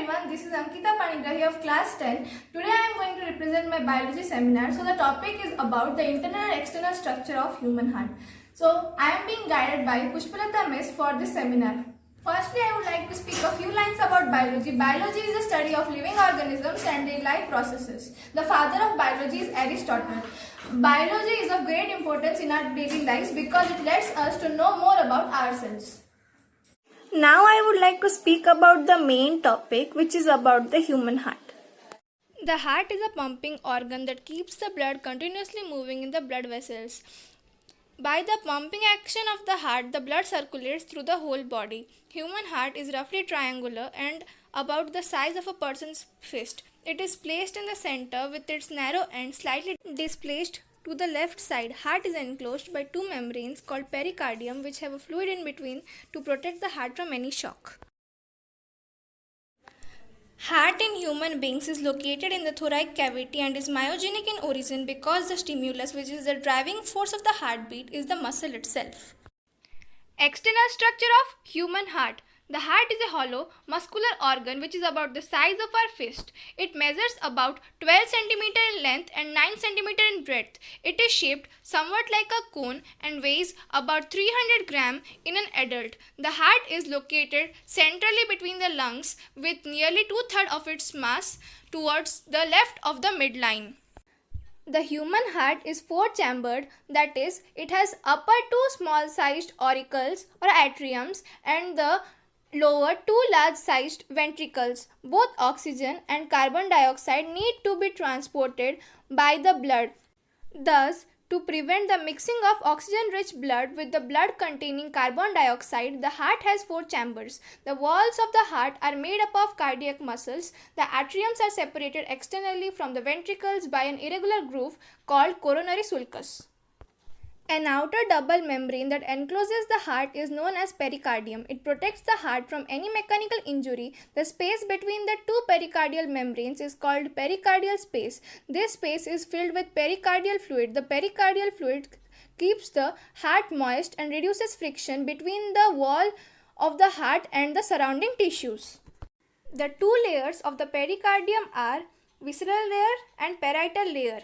everyone, this is Ankita Panigrahi of class 10. Today I am going to represent my biology seminar. So the topic is about the internal and external structure of human heart. So I am being guided by Pushpalata Miss for this seminar. Firstly, I would like to speak a few lines about biology. Biology is the study of living organisms and their life processes. The father of biology is Aristotle. Biology is of great importance in our daily lives because it lets us to know more about ourselves. Now I would like to speak about the main topic, which is about the human heart. The heart is a pumping organ that keeps the blood continuously moving in the blood vessels. By the pumping action of the heart, the blood circulates through the whole body. Human heart is roughly triangular and about the size of a person's fist. It is placed in the center with its narrow end slightly displaced to the left side. Heart is enclosed by two membranes called pericardium, which have a fluid in between to protect the heart from any shock. Heart in human beings is located in the thoracic cavity and is myogenic in origin because the stimulus, which is the driving force of the heartbeat, is the muscle itself. External structure of human heart. The heart is a hollow, muscular organ which is about the size of our fist. It measures about 12 cm in length and 9 cm in breadth. It is shaped somewhat like a cone and weighs about 300 grams in an adult. The heart is located centrally between the lungs with nearly 2/3 of its mass towards the left of the midline. The human heart is four-chambered, that is, it has upper two small-sized auricles or atriums and the lower two large-sized ventricles. Both oxygen and carbon dioxide need to be transported by the blood. Thus, to prevent the mixing of oxygen-rich blood with the blood containing carbon dioxide, the heart has four chambers. The walls of the heart are made up of cardiac muscles. The atriums are separated externally from the ventricles by an irregular groove called coronary sulcus. An outer double membrane that encloses the heart is known as pericardium. It protects the heart from any mechanical injury. The space between the two pericardial membranes is called pericardial space. This space is filled with pericardial fluid. The pericardial fluid keeps the heart moist and reduces friction between the wall of the heart and the surrounding tissues. The two layers of the pericardium are visceral layer and parietal layer.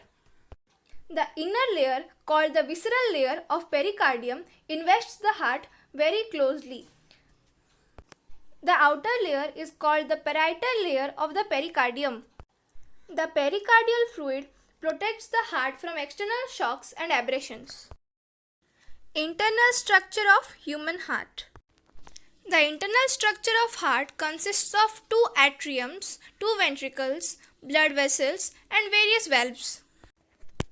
The inner layer, called the visceral layer of pericardium, invests the heart very closely. The outer layer is called the parietal layer of the pericardium. The pericardial fluid protects the heart from external shocks and abrasions. Internal structure of human heart. The internal structure of heart consists of two atriums, two ventricles, blood vessels, and various valves.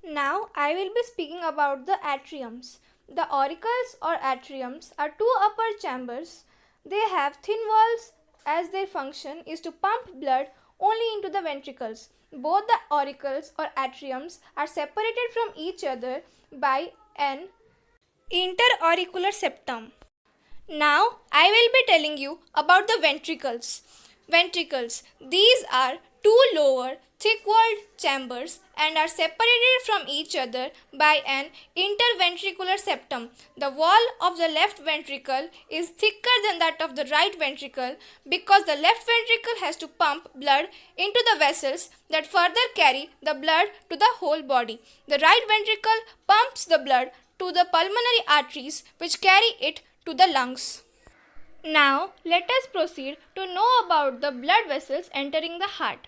Now I will be speaking about the atriums. The auricles or atriums are two upper chambers. They have thin walls as their function is to pump blood only into the ventricles. Both the auricles or atriums are separated from each other by an interauricular septum. Now I will be telling you about the ventricles. Ventricles. These are two lower thick-walled chambers and are separated from each other by an interventricular septum. The wall of the left ventricle is thicker than that of the right ventricle because the left ventricle has to pump blood into the vessels that further carry the blood to the whole body. The right ventricle pumps the blood to the pulmonary arteries which carry it to the lungs. Now let us proceed to know about the blood vessels entering the heart.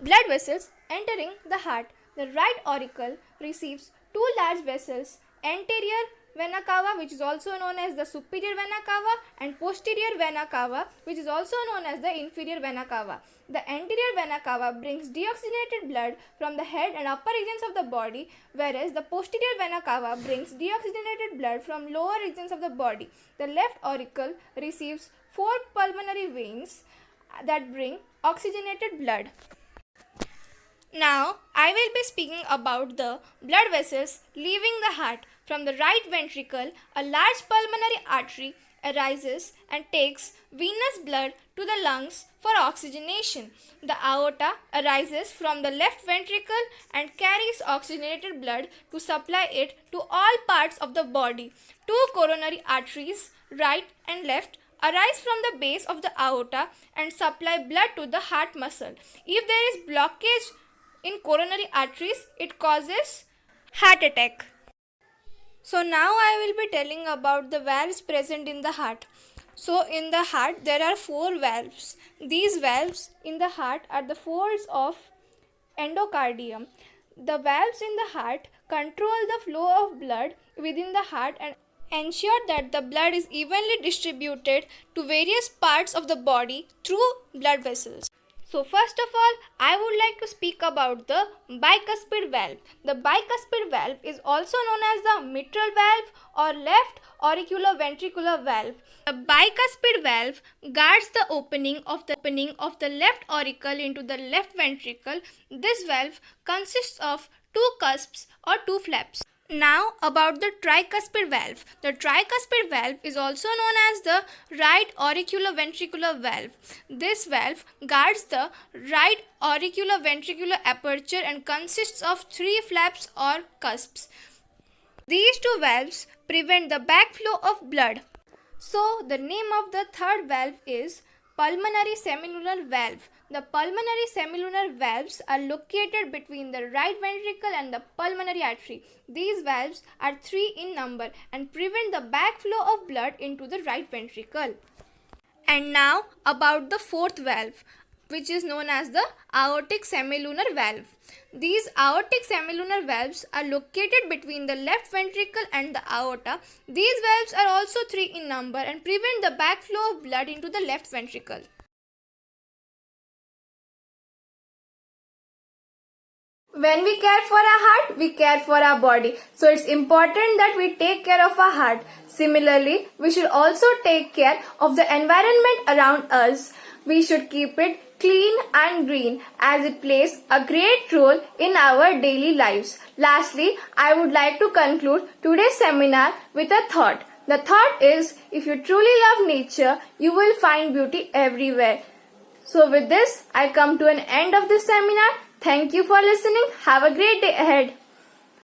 Blood vessels entering the heart. The right auricle receives two large vessels, anterior vena cava, which is also known as the superior vena cava, and posterior vena cava, which is also known as the inferior vena cava. The anterior vena cava brings deoxygenated blood from the head and upper regions of the body, whereas the posterior vena cava brings deoxygenated blood from lower regions of the body. The left auricle receives four pulmonary veins that bring oxygenated blood. Now, I will be speaking about the blood vessels leaving the heart. From the right ventricle, a large pulmonary artery arises and takes venous blood to the lungs for oxygenation. The aorta arises from the left ventricle and carries oxygenated blood to supply it to all parts of the body. Two coronary arteries, right and left, arise from the base of the aorta and supply blood to the heart muscle. If there is blockage in coronary arteries, it causes heart attack. So now I will be telling about the valves present in the heart. So in the heart there are 4 valves. These valves in the heart are the folds of endocardium. The valves in the heart control the flow of blood within the heart and ensure that the blood is evenly distributed to various parts of the body through blood vessels. So first of all, I would like to speak about the bicuspid valve. The bicuspid valve is also known as the mitral valve or left auriculoventricular valve. The bicuspid valve guards the opening of the left auricle into the left ventricle. This valve consists of 2 cusps or 2 flaps. Now about the tricuspid valve. The tricuspid valve is also known as the right auriculoventricular valve. This valve guards the right auriculoventricular aperture and consists of 3 flaps or cusps. These 2 valves prevent the backflow of blood. So the name of the third valve is pulmonary semilunar valve. The pulmonary semilunar valves are located between the right ventricle and the pulmonary artery. These valves are 3 in number and prevent the backflow of blood into the right ventricle. And now about the fourth valve, which is known as the aortic semilunar valve. These aortic semilunar valves are located between the left ventricle and the aorta. These valves are also 3 in number and prevent the backflow of blood into the left ventricle. When we care for our heart, we care for our body. So it's important that we take care of our heart. Similarly, we should also take care of the environment around us. We should keep it clean and green as it plays a great role in our daily lives. Lastly, I would like to conclude today's seminar with a thought. The thought is, if you truly love nature, you will find beauty everywhere. So with this, I come to an end of this seminar. Thank you for listening. Have a great day ahead.